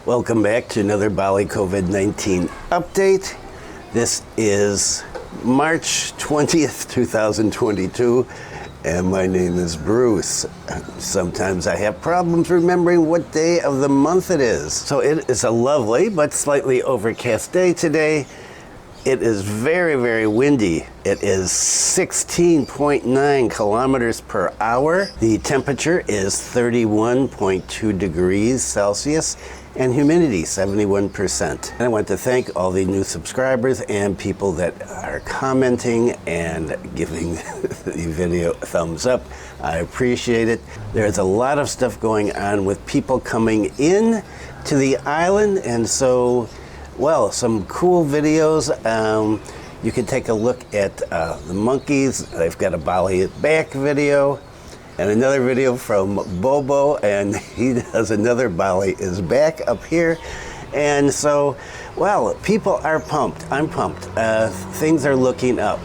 Welcome back to another Bali COVID-19 update. This is March 20th, 2022, and my name is Bruce. Sometimes I have problems remembering what day of the month it is. So it is a lovely but slightly overcast day today. It is very, very windy. It is 16.9 kilometers per hour. The temperature is 31.2 degrees Celsius and humidity 71%. And I want to thank all the new subscribers and people that are commenting and giving the video a thumbs up. I appreciate it. There's a lot of stuff going on with people coming in to the island, and so well, some cool videos. You can take a look at the monkeys. They've got a Bali back video and another video from Bobo, and he does another Bali is back up here. And so, well, people are pumped. I'm pumped. Things are looking up.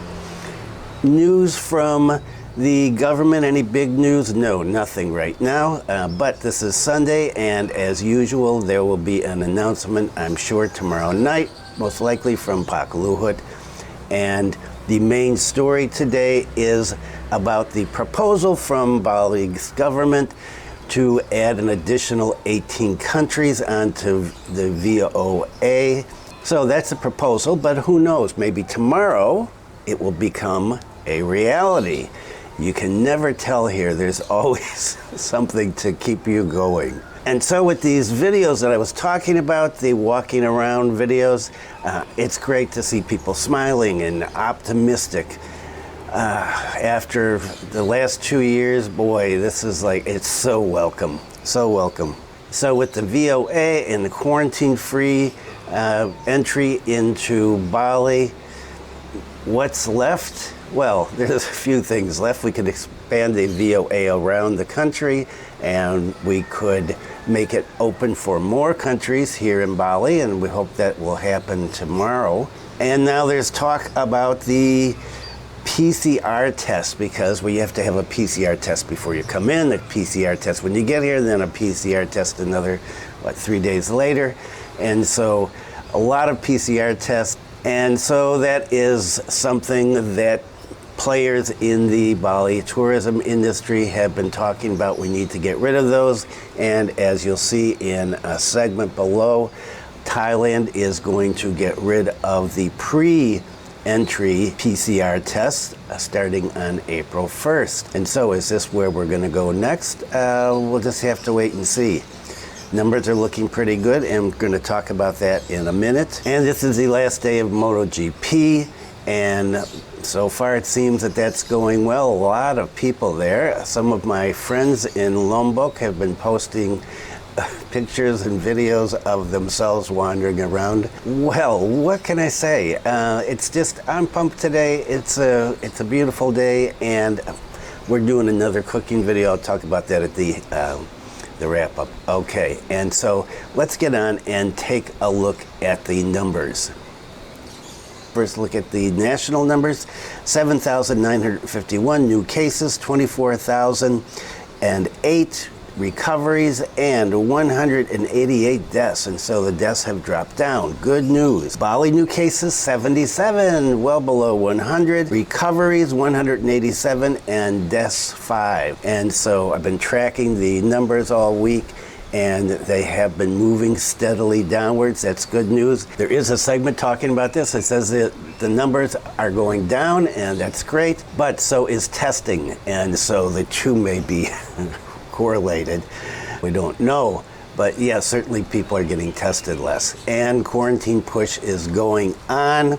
News from the government, any big news? No, nothing right now, but this is Sunday, and as usual, there will be an announcement, I'm sure, tomorrow night, most likely from Pak Luhut. And the main story today is about the proposal from Bali's government to add an additional 18 countries onto the VOA. So that's a proposal, but who knows, maybe tomorrow it will become a reality. You can never tell here. There's always something to keep you going. And so with these videos that I was talking about, the walking around videos, it's great to see people smiling and optimistic. After the last 2 years, boy, this is like, it's so welcome, so welcome. So with the VOA and the quarantine-free entry into Bali, what's left? Well, there's a few things left. We could expand the VOA around the country, and we could make it open for more countries here in Bali, and we hope that will happen tomorrow. And now there's talk about the PCR test, because we have to have a PCR test before you come in, a PCR test when you get here, then a PCR test another, 3 days later. And so a lot of PCR tests. And so that is something that players in the Bali tourism industry have been talking about. We need to get rid of those. And as you'll see in a segment below, Thailand is going to get rid of the pre-entry PCR tests starting on April 1st. And so is this where we're going to go next? We'll just have to wait and see. Numbers are looking pretty good, and we're going to talk about that in a minute. And this is the last day of MotoGP, and so far it seems that that's going well. A lot of people there. Some of my friends in Lombok have been posting pictures and videos of themselves wandering around. Well, what can I say? It's just, I'm pumped today. It's a beautiful day, and we're doing another cooking video. I'll talk about that at the wrap up. Okay, and so let's get on and take a look at the numbers. First, look at the national numbers. 7,951 new cases, 24,008 recoveries, and 188 deaths. And so the deaths have dropped down. Good news. Bali new cases, 77, well below 100. Recoveries, 187, and deaths, 5. And so I've been tracking the numbers all week, and they have been moving steadily downwards. That's good news. There is a segment talking about this. It says that the numbers are going down, and that's great, but so is testing. And so the two may be correlated. We don't know. But yeah, certainly people are getting tested less. And quarantine push is going on.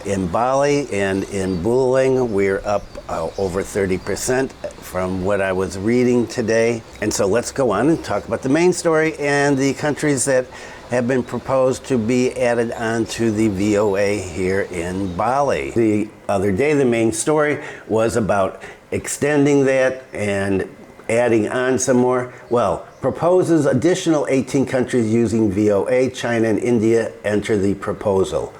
In Bali and in Buleleng, we're up over 30% from what I was reading today. And so let's go on and talk about the main story and the countries that have been proposed to be added onto the VOA here in Bali. The other day, the main story was about extending that and adding on some more. Well, proposes additional 18 countries using VOA. China and India enter the proposal.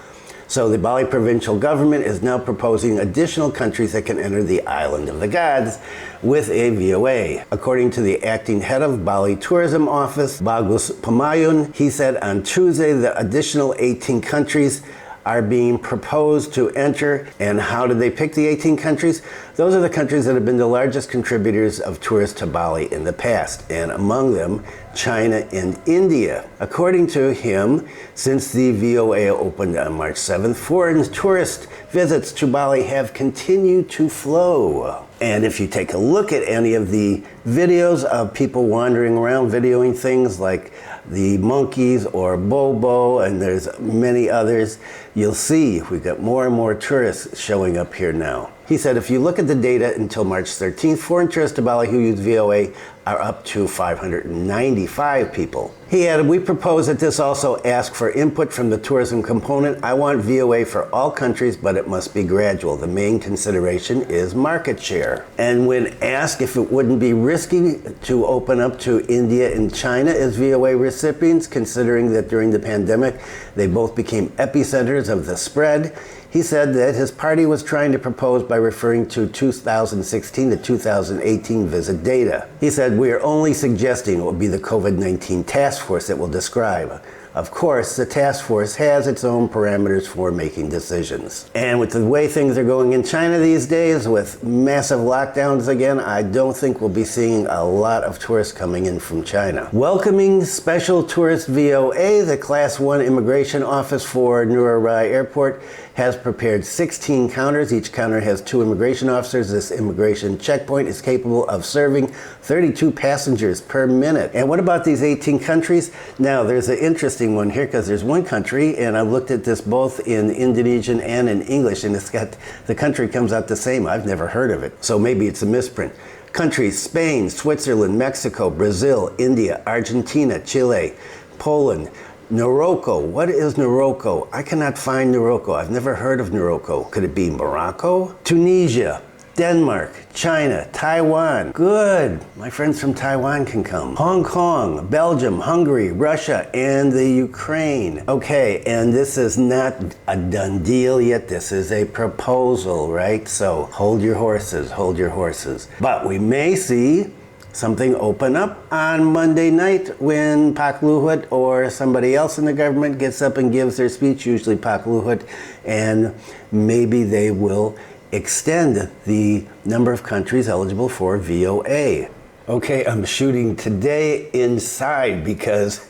So the Bali provincial government is now proposing additional countries that can enter the island of the gods with a VOA. According to the acting head of Bali Tourism Office, Bagus Pamayun, he said on Tuesday the additional 18 countries are being proposed to enter. And how did they pick the 18 countries? Those are the countries that have been the largest contributors of tourists to Bali in the past, and among them, China and India. According to him, since the VOA opened on March 7th, foreign tourist visits to Bali have continued to flow. And if you take a look at any of the videos of people wandering around videoing things like the monkeys or Bobo, and there's many others, you'll see we've got more and more tourists showing up here now. He said if you look at the data until March 13th, foreign tourists to Bali who use VOA are up to 595 people. He added, we propose that this also ask for input from the tourism component. I want VOA for all countries, but it must be gradual. The main consideration is market share. And when asked if it wouldn't be risky to open up to India and China as VOA recipients, considering that during the pandemic, they both became epicenters of the spread, he said that his party was trying to propose by referring to 2016 to 2018 visit data. He said, we are only suggesting it will be the COVID-19 task force that will describe. Of course, the task force has its own parameters for making decisions. And with the way things are going in China these days, with massive lockdowns again, I don't think we'll be seeing a lot of tourists coming in from China. Welcoming special tourist VOA, the Class 1 immigration office for Surabaya Airport has prepared 16 counters. Each counter has 2 immigration officers. This immigration checkpoint is capable of serving 32 passengers per minute. And what about these 18 countries? Now, there's an interesting one here because there's one country, and I've looked at this both in Indonesian and in English, and it's got, the country comes out the same. I've never heard of it, so maybe it's a misprint. Countries: Spain, Switzerland, Mexico, Brazil, India, Argentina, Chile, Poland, Morocco. What is Morocco? I cannot find Morocco. I've never heard of Morocco. Could it be Morocco? Tunisia, Denmark, China, Taiwan. Good. My friends from Taiwan can come. Hong Kong, Belgium, Hungary, Russia, and the Ukraine. Okay, and this is not a done deal yet. This is a proposal, right? So hold your horses, hold your horses. But we may see something open up on Monday night when Pak Luhut or somebody else in the government gets up and gives their speech, usually Pak Luhut, and maybe they will extend the number of countries eligible for VOA. Okay, I'm shooting today inside because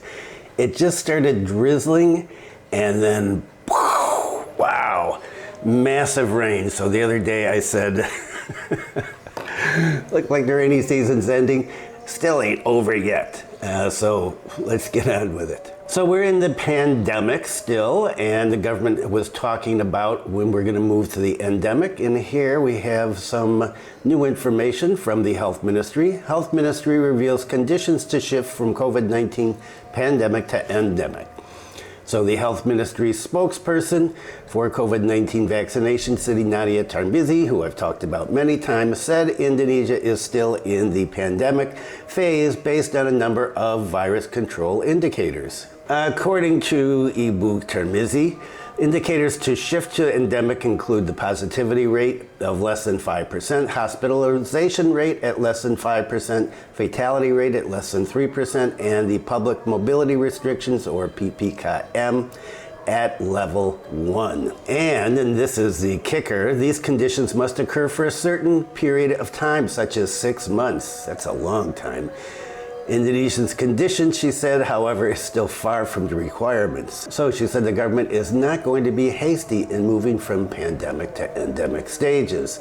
it just started drizzling and then, wow, massive rain. So the other day I said, looked like the rainy season's ending, still ain't over yet. So let's get on with it. So we're in the pandemic still, and the government was talking about when we're going to move to the endemic. And here we have some new information from the Health Ministry. Health Ministry reveals conditions to shift from COVID-19 pandemic to endemic. So the Health Ministry spokesperson for COVID-19 vaccination, Siti Nadia Tarmizi, who I've talked about many times, said Indonesia is still in the pandemic phase based on a number of virus control indicators. According to Ibu Tarmizi, indicators to shift to endemic include the positivity rate of less than 5%, hospitalization rate at less than 5%, fatality rate at less than 3%, and the public mobility restrictions, or PPKM, at level 1. And this is the kicker, these conditions must occur for a certain period of time, such as 6 months. That's a long time. Indonesia's condition, she said, however, is still far from the requirements. So she said the government is not going to be hasty in moving from pandemic to endemic stages.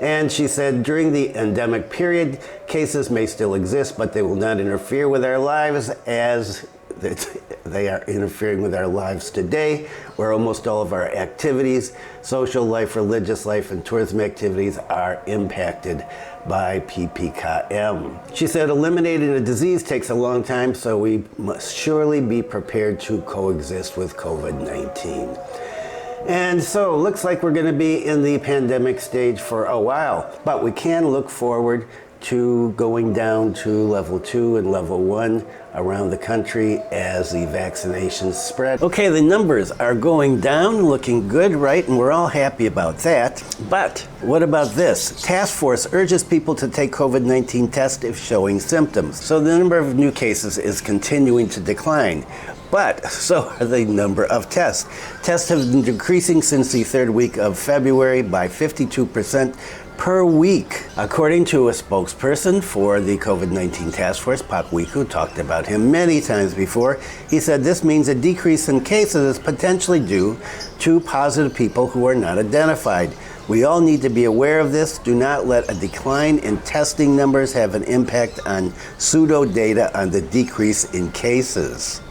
And she said during the endemic period, cases may still exist, but they will not interfere with our lives as they are interfering with our lives today, where almost all of our activities, social life, religious life, and tourism activities are impacted by PPKM. She said eliminating a disease takes a long time, so we must surely be prepared to coexist with COVID-19. And so looks like we're going to be in the pandemic stage for a while, but we can look forward to going down to level 2 and level 1 around the country as the vaccinations spread. Okay, the numbers are going down, looking good, right? And we're all happy about that. But what about this? Task force urges people to take COVID-19 test if showing symptoms. So the number of new cases is continuing to decline. But so are the number of tests. Tests have been decreasing since the third week of February by 52% per week. According to a spokesperson for the COVID-19 task force, Pak Wiku, talked about him many times before, he said this means a decrease in cases is potentially due to positive people who are not identified. We all need to be aware of this. Do not let a decline in testing numbers have an impact on pseudo data on the decrease in cases.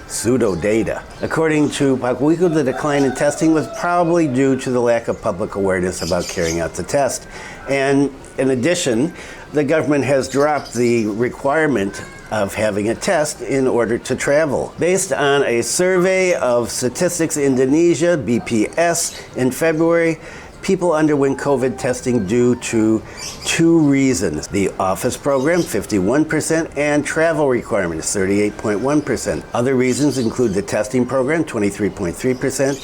Pseudo data. According to Pakwiku, the decline in testing was probably due to the lack of public awareness about carrying out the test. And in addition, the government has dropped the requirement of having a test in order to travel. Based on a survey of Statistics Indonesia, BPS, in February, people underwent COVID testing due to two reasons: the office program, 51%, and travel requirements, 38.1%. Other reasons include the testing program, 23.3%,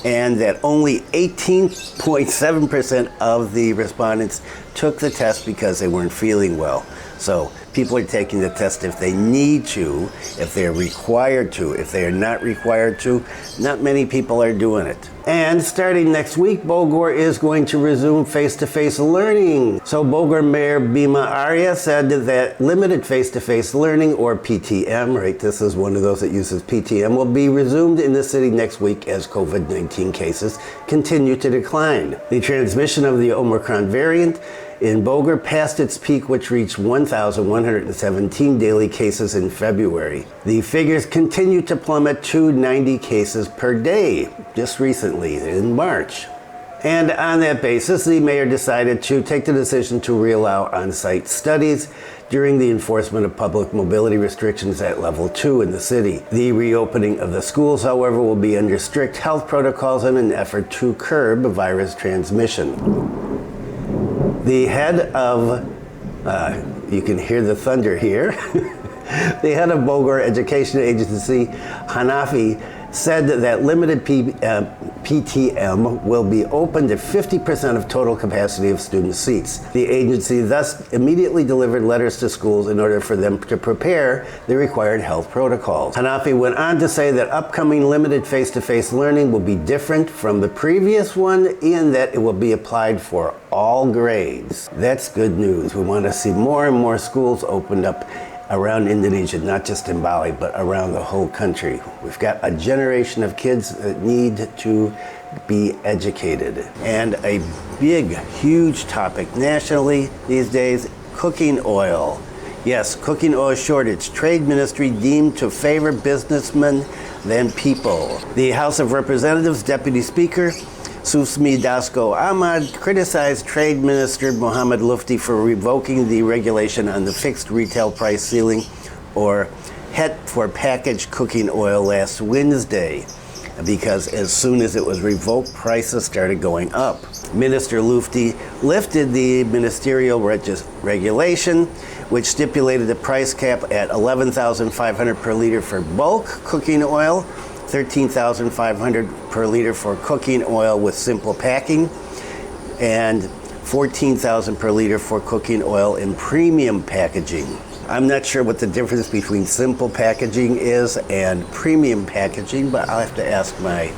and that only 18.7% of the respondents took the test because they weren't feeling well. So people are taking the test if they need to, if they're required to. If they are not required to, not many people are doing it. And starting next week, Bogor is going to resume face-to-face learning. So Bogor Mayor Bima Arya said that limited face-to-face learning, or PTM, right, this is one of those that uses PTM, will be resumed in the city next week as COVID-19 cases continue to decline. The transmission of the Omicron variant in Bogor passed its peak, which reached 1,117 daily cases in February. The figures continue to plummet to 90 cases per day, just recently in March. And on that basis, the mayor decided to take the decision to reallow on-site studies during the enforcement of public mobility restrictions at level 2 in the city. The reopening of the schools, however, will be under strict health protocols in an effort to curb virus transmission. The head of, you can hear the thunder here, the head of Bogor Education Agency, Hanafi, said that limited PTM will be open to 50% of total capacity of student seats. The agency thus immediately delivered letters to schools in order for them to prepare the required health protocols. Hanafi went on to say that upcoming limited face-to-face learning will be different from the previous one in that it will be applied for all grades. That's good news. We want to see more and more schools opened up around Indonesia, not just in Bali, but around the whole country. We've got a generation of kids that need to be educated. And a big, huge topic nationally these days, cooking oil. Yes, cooking oil shortage. Trade Ministry deemed to favor businessmen than people. The House of Representatives Deputy Speaker Susmi Dasko Ahmad criticized Trade Minister Muhammad Lutfi for revoking the regulation on the fixed retail price ceiling, or HET, for packaged cooking oil last Wednesday, because as soon as it was revoked, prices started going up. Minister Lutfi lifted the ministerial regulation, which stipulated the price cap at $11,500 per liter for bulk cooking oil, $13,500 per liter for cooking oil with simple packing, and $14,000 per liter for cooking oil in premium packaging. I'm not sure what the difference between simple packaging is and premium packaging, but I'll have to ask my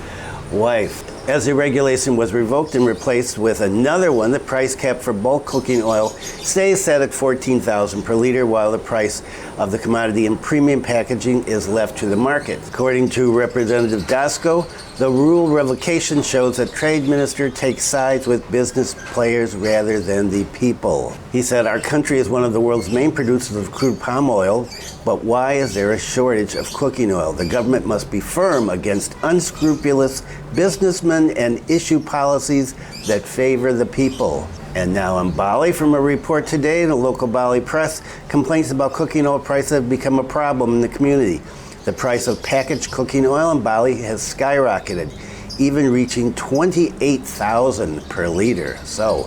wife. As the regulation was revoked and replaced with another one, the price cap for bulk cooking oil stays set at $14,000 per liter, while the price of the commodity in premium packaging is left to the market. According to Representative Dasko, the rule revocation shows that Trade Minister takes sides with business players rather than the people. He said, "Our country is one of the world's main producers of crude palm oil, but why is there a shortage of cooking oil? The government must be firm against unscrupulous businessmen and issue policies that favor the people." And now on Bali, from a report today in the local Bali press, complaints about cooking oil prices have become a problem in the community. The price of packaged cooking oil in Bali has skyrocketed, even reaching $28,000 per liter. So,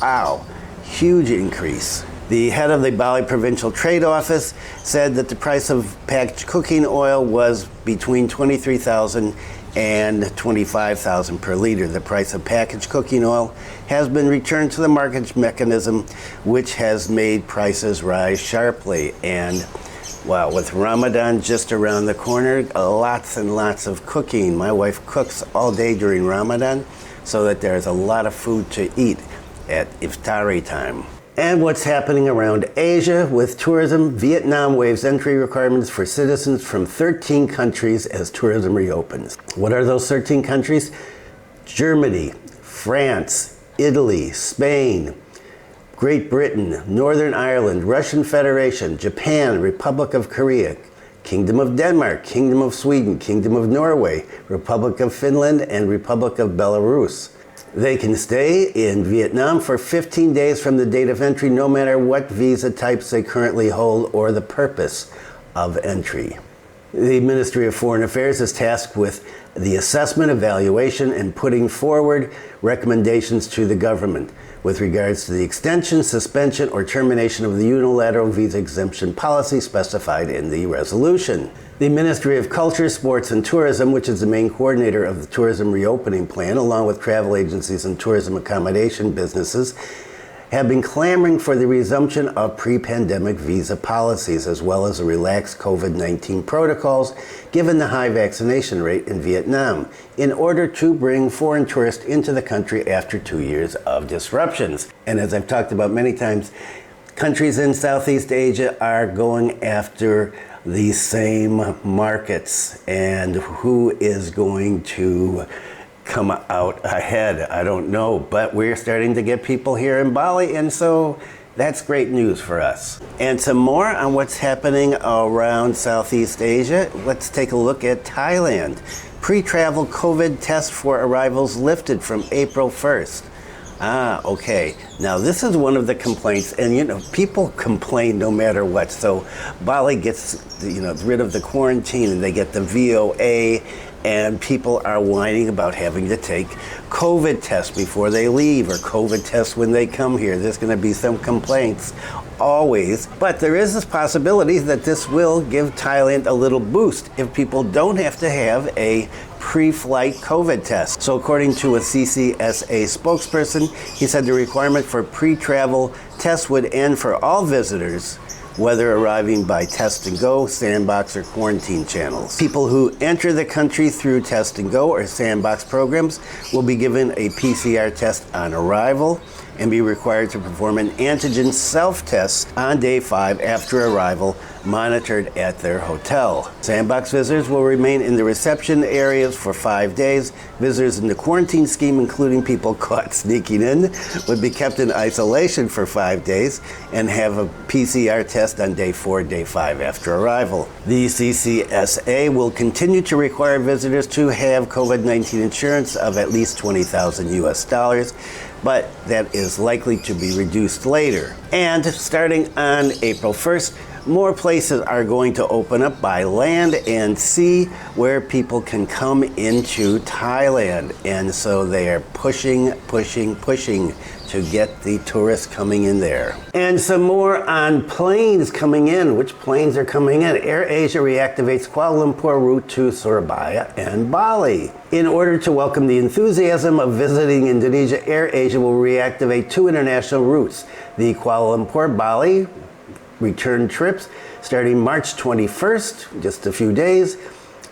wow. huge increase. The head of the Bali Provincial Trade Office said that the price of packaged cooking oil was between 23,000 and 25,000 per liter. The price of packaged cooking oil has been returned to the market mechanism, which has made prices rise sharply. And wow, with Ramadan just around the corner, lots and lots of cooking. My wife cooks all day during Ramadan so that there's a lot of food to eat at iftari time. And what's happening around Asia with tourism. Vietnam waives entry requirements for citizens from 13 countries as tourism reopens. What are those 13 countries? Germany, France, Italy, Spain, Great Britain, Northern Ireland, Russian Federation, Japan, Republic of Korea, Kingdom of Denmark, Kingdom of Sweden, Kingdom of Norway, Republic of Finland, and Republic of Belarus. They can stay in Vietnam for 15 days from the date of entry, no matter what visa types they currently hold or the purpose of entry. The Ministry of Foreign Affairs is tasked with the assessment, evaluation, and putting forward recommendations to the government with regards to the extension, suspension, or termination of the unilateral visa exemption policy specified in the resolution. The Ministry of Culture, Sports, and Tourism, which is the main coordinator of the tourism reopening plan, along with travel agencies and tourism accommodation businesses, have been clamoring for the resumption of pre-pandemic visa policies, as well as the relaxed COVID-19 protocols, given the high vaccination rate in Vietnam, in order to bring foreign tourists into the country after 2 years of disruptions. And as I've talked about many times, countries in Southeast Asia are going after these same markets, and who is going to come out ahead? I don't know, but we're starting to get people here in Bali, and so that's great news for us. And some more on what's happening around Southeast Asia. Let's take a look at Thailand. Pre-travel COVID test for arrivals lifted from April 1st. Okay. Now this is one of the complaints, and people complain no matter what. So Bali gets, rid of the quarantine, and they get the VOA, and people are whining about having to take COVID tests before they leave, or COVID tests when they come here. There's going to be some complaints always, but there is this possibility that this will give Thailand a little boost if people don't have to have a pre-flight COVID test. So according to a CCSA spokesperson, he said the requirement for pre-travel tests would end for all visitors, whether arriving by test and go, sandbox, or quarantine channels. People who enter the country through test and go or sandbox programs will be given a PCR test on arrival and be required to perform an antigen self-test on day 5 after arrival, monitored at their hotel. Sandbox visitors will remain in the reception areas for 5 days. Visitors in the quarantine scheme, including people caught sneaking in, would be kept in isolation for 5 days and have a PCR test on day 4, day 5 after arrival. The CCSA will continue to require visitors to have COVID-19 insurance of at least $20,000 US, but that is likely to be reduced later. And starting on April 1st, more places are going to open up by land and sea where people can come into Thailand. And so they are pushing to get the tourists coming in there. And some more on planes coming in. Which planes are coming in? AirAsia reactivates Kuala Lumpur route to Surabaya and Bali. In order to welcome the enthusiasm of visiting Indonesia, AirAsia will reactivate 2 international routes. The Kuala Lumpur-Bali return trips starting March 21st, just a few days,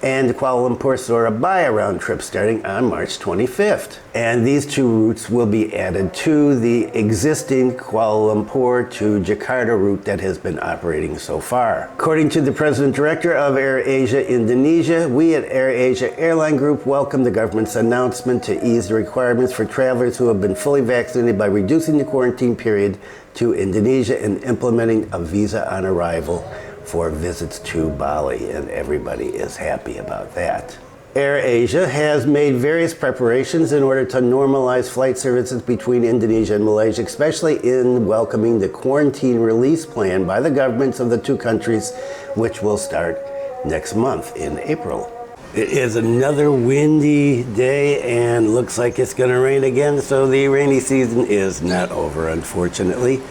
and the Kuala Lumpur Surabaya round trip starting on March 25th. And these 2 routes will be added to the existing Kuala Lumpur to Jakarta route that has been operating so far. According to the President Director of AirAsia Indonesia, we at AirAsia Airline Group welcome the government's announcement to ease the requirements for travelers who have been fully vaccinated by reducing the quarantine period to Indonesia and implementing a visa on arrival for visits to Bali, and everybody is happy about that. AirAsia has made various preparations in order to normalize flight services between Indonesia and Malaysia, especially in welcoming the quarantine release plan by the governments of the 2 countries, which will start next month in April. It is another windy day and looks like it's going to rain again, so the rainy season is not over, unfortunately.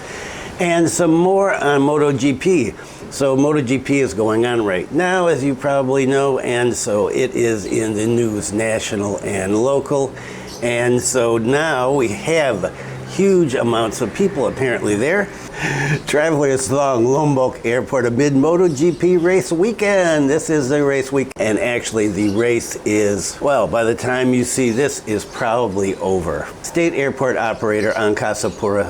And some more on MotoGP. So MotoGP is going on right now, as you probably know, and so it is in the news, national and local. And so now we have huge amounts of people apparently there. Traveling to Throng, Lombok Airport amid MotoGP race weekend. This is the race week, and actually the race is, well, by the time you see this, is probably over. State airport operator Angkasa Pura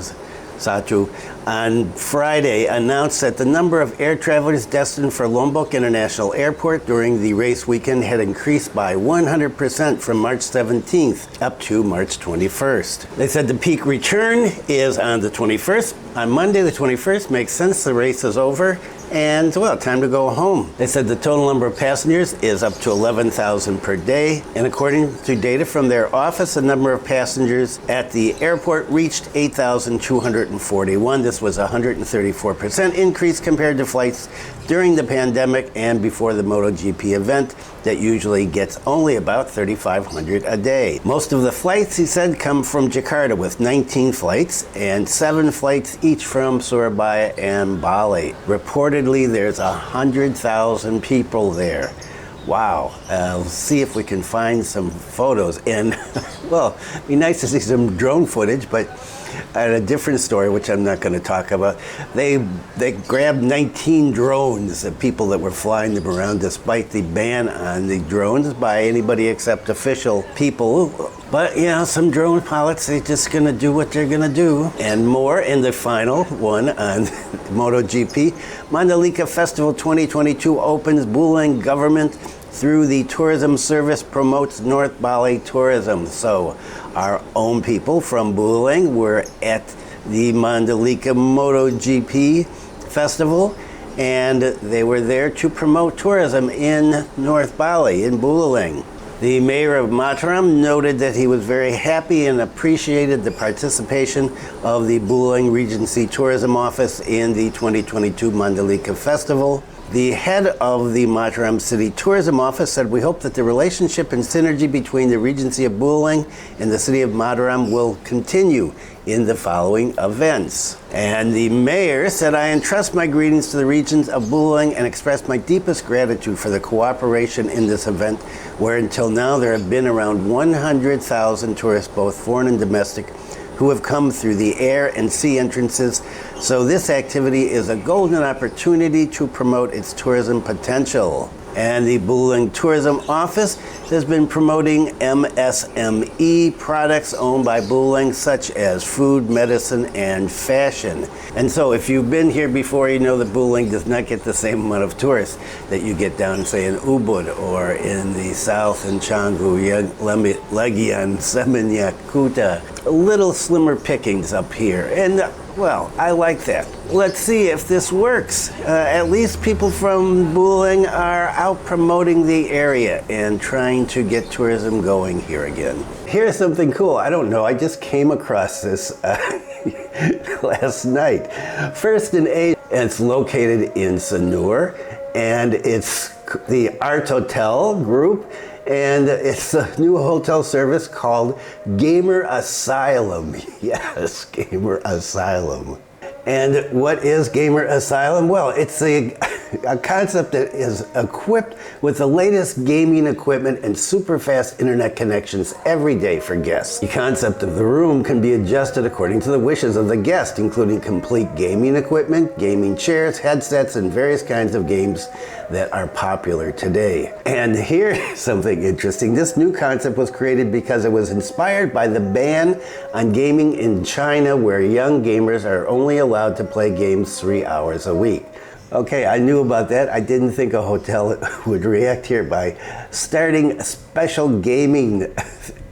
Satu on Friday announced that the number of air travelers destined for Lombok International Airport during the race weekend had increased by 100% from March 17th up to March 21st. They said the peak return is on the 21st. On Monday the 21st makes sense, the race is over, and well, time to go home. They said the total number of passengers is up to 11,000 per day, and according to data from their office, the number of passengers at the airport reached 8,241. This was a 134% increase compared to flights during the pandemic and before the MotoGP event that usually gets only about 3,500 a day. Most of the flights, he said, come from Jakarta with 19 flights and 7 flights each from Surabaya and Bali. Reportedly, there's 100,000 people there. Wow. We'll see if we can find some photos. And, well, it'd be nice to see some drone footage, but I had a different story, which I'm not going to talk about. They grabbed 19 drones of people that were flying them around despite the ban on the drones by anybody except official people. But, you know, some drone pilots, they're just going to do what they're going to do. And more in the final one on MotoGP. Mandalika Festival 2022 opens. Buleleng government through the tourism service promotes North Bali tourism. So our own people from Buleleng were at the Mandalika MotoGP Festival, and they were there to promote tourism in North Bali, in Buleleng. The mayor of Mataram noted that he was very happy and appreciated the participation of the Buleleng Regency Tourism Office in the 2022 Mandalika Festival. The head of the Mataram City Tourism Office said, "We hope that the relationship and synergy between the Regency of Buleleng and the city of Mataram will continue in the following events." And the mayor said, "I entrust my greetings to the regions of Buleleng and express my deepest gratitude for the cooperation in this event, where until now there have been around 100,000 tourists, both foreign and domestic, who have come through the air and sea entrances. So this activity is a golden opportunity to promote its tourism potential." And the Buleleng Tourism Office has been promoting MSME products owned by Buleleng, such as food, medicine, and fashion. And so if you've been here before, you know that Buleleng does not get the same amount of tourists that you get down, say, in Ubud or in the south in Canggu, Legian, Seminyak, Kuta. A little slimmer pickings up here. And well, I like that. Let's see if this works. At least people from Buleleng are out promoting the area and trying to get tourism going here again. Here's something cool. I don't know. I just came across this last night. First in Asia, it's located in Sanur, and it's the Art Hotel group. And it's a new hotel service called Gamer Asylum. Yes, Gamer Asylum. And what is Gamer Asylum? Well, it's a concept that is equipped with the latest gaming equipment and super fast internet connections every day for guests. The concept of the room can be adjusted according to the wishes of the guest, including complete gaming equipment, gaming chairs, headsets, and various kinds of games that are popular today. And here's something interesting. This new concept was created because it was inspired by the ban on gaming in China, where young gamers are only allowed to play games 3 hours a week. Okay, I knew about that. I didn't think a hotel would react here by starting a special gaming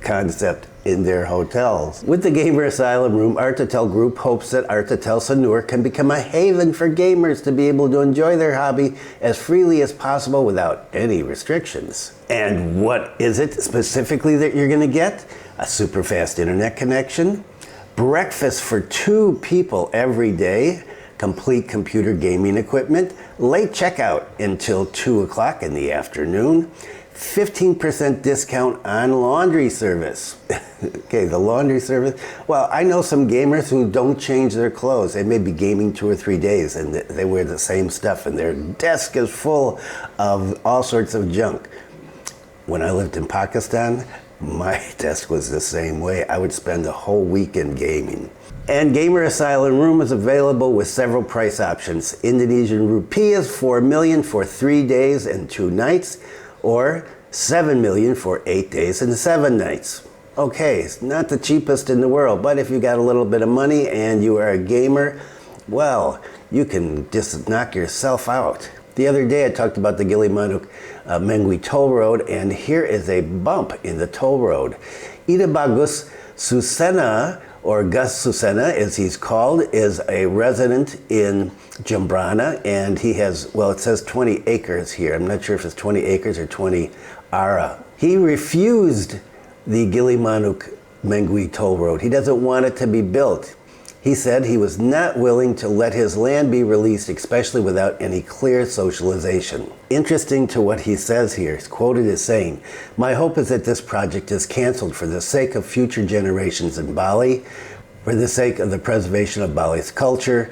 concept in their hotels. With the Gamer Asylum room, Art Hotel Group hopes that Art Hotel Sanur can become a haven for gamers to be able to enjoy their hobby as freely as possible without any restrictions. And what is it specifically that you're going to get? A super fast internet connection, breakfast for 2 people every day, complete computer gaming equipment, late checkout until 2 o'clock in the afternoon, 15% discount on laundry service. Okay, the laundry service. Well, I know some gamers who don't change their clothes. They may be gaming 2 or 3 days and they wear the same stuff and their desk is full of all sorts of junk. When I lived in Pakistan, my desk was the same way. I would spend a whole weekend gaming. And Gamer Asylum Room is available with several price options. Indonesian rupiah 4 million for 3 days and 2 nights, or 7 million for 8 days and 7 nights. Okay, it's not the cheapest in the world, but if you got a little bit of money and you are a gamer, well, you can just knock yourself out. The other day I talked about the Gilimanuk-Mengwi toll road, and here is a bump in the toll road. Gus Susena, or Gus Susena as he's called, is a resident in Jembrana, and he has, well, it says 20 acres here. I'm not sure if it's 20 acres or 20 ara. He refused the Gilimanuk-Mengwi toll road. He doesn't want it to be built. He said he was not willing to let his land be released, especially without any clear socialization. Interesting to what he says here. He's quoted as saying, "My hope is that this project is canceled for the sake of future generations in Bali, for the sake of the preservation of Bali's culture,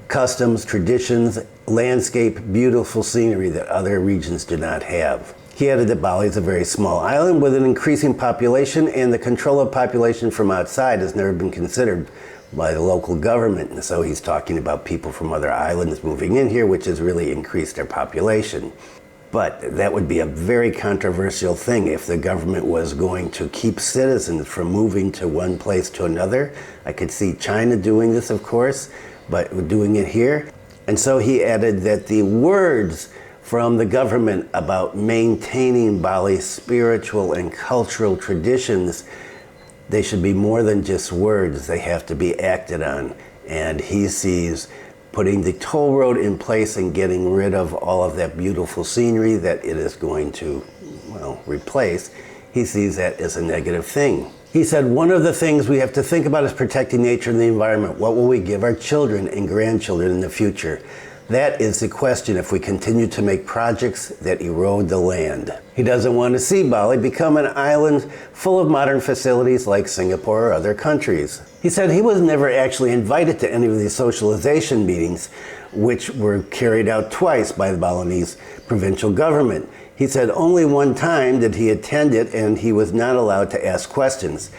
customs, traditions, landscape, beautiful scenery that other regions do not have." He added that Bali is a very small island with an increasing population, and the control of population from outside has never been considered by the local government. And so he's talking about people from other islands moving in here, which has really increased their population. But that would be a very controversial thing if the government was going to keep citizens from moving to one place to another. I could see China doing this, of course, but doing it here. And so he added that the words from the government about maintaining Bali's spiritual and cultural traditions, they should be more than just words. They have to be acted on. And he sees putting the toll road in place and getting rid of all of that beautiful scenery that it is going to, well, replace. He sees that as a negative thing. He said, one of the things we have to think about is protecting nature and the environment. What will we give our children and grandchildren in the future? That is the question if we continue to make projects that erode the land. He doesn't want to see Bali become an island full of modern facilities like Singapore or other countries. He said he was never actually invited to any of these socialization meetings, which were carried out twice by the Balinese provincial government. He said only one time did he attend it, and he was not allowed to ask questions.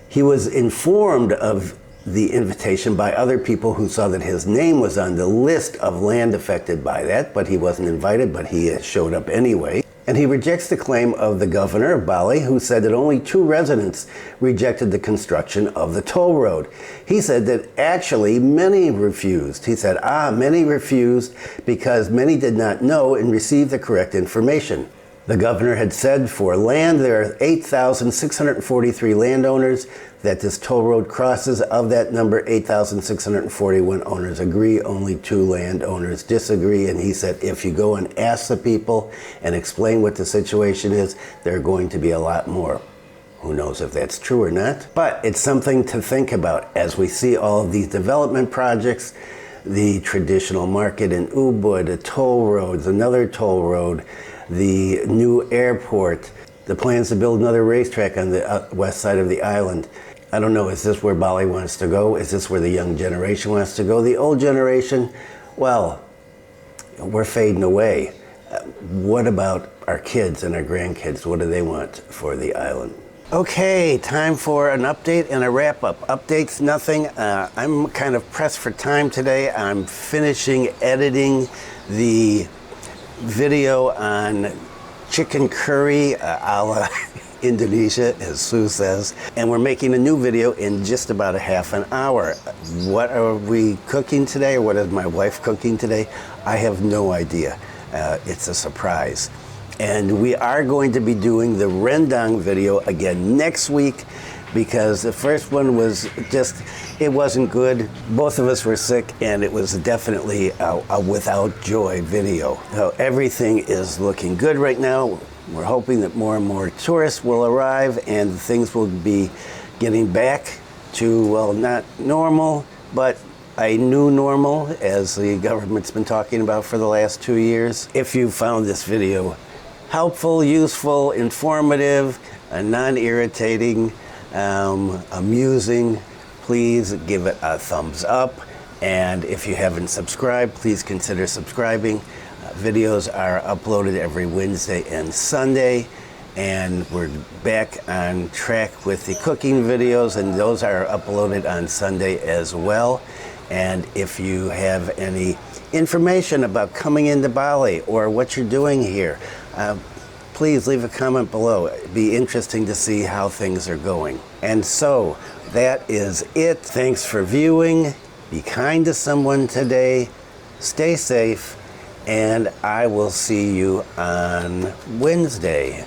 He was informed of the invitation by other people who saw that his name was on the list of land affected by that, but he wasn't invited, but he showed up anyway. And he rejects the claim of the governor of Bali, who said that only 2 residents rejected the construction of the toll road. He said that actually many refused. He said, many refused because many did not know and receive the correct information. The governor had said for land, there are 8,643 landowners that this toll road crosses. Of that number, 8,641 owners agree, only 2 landowners disagree. And he said, if you go and ask the people and explain what the situation is, there are going to be a lot more. Who knows if that's true or not? But it's something to think about as we see all of these development projects, the traditional market in Ubud, the toll roads, another toll road, the new airport, the plans to build another racetrack on the west side of the island. I don't know, is this where Bali wants to go? Is this where the young generation wants to go? The old generation, well, we're fading away. What about our kids and our grandkids? What do they want for the island? Okay, time for an update and a wrap-up. Updates, nothing. I'm kind of pressed for time today. I'm finishing editing the video on chicken curry a la Indonesia, as Sue says, and we're making a new video in just about a half an hour. What are we cooking today, or what is my wife cooking today? I have no idea. It's a surprise. And we are going to be doing the rendang video again next week, because the first one was just, it wasn't good. Both of us were sick, and it was definitely a without joy video. So everything is looking good right now. We're hoping that more and more tourists will arrive and things will be getting back to, well, not normal, but a new normal, as the government's been talking about for the last 2 years. If you found this video helpful, useful, informative, non-irritating, amusing, please give it a thumbs up. And if you haven't subscribed, please consider subscribing. Videos are uploaded every Wednesday and Sunday. And we're back on track with the cooking videos, and those are uploaded on Sunday as well. And if you have any information about coming into Bali or what you're doing here, please leave a comment below. It'd be interesting to see how things are going. And so that is it. Thanks for viewing. Be kind to someone today. Stay safe. And I will see you on Wednesday.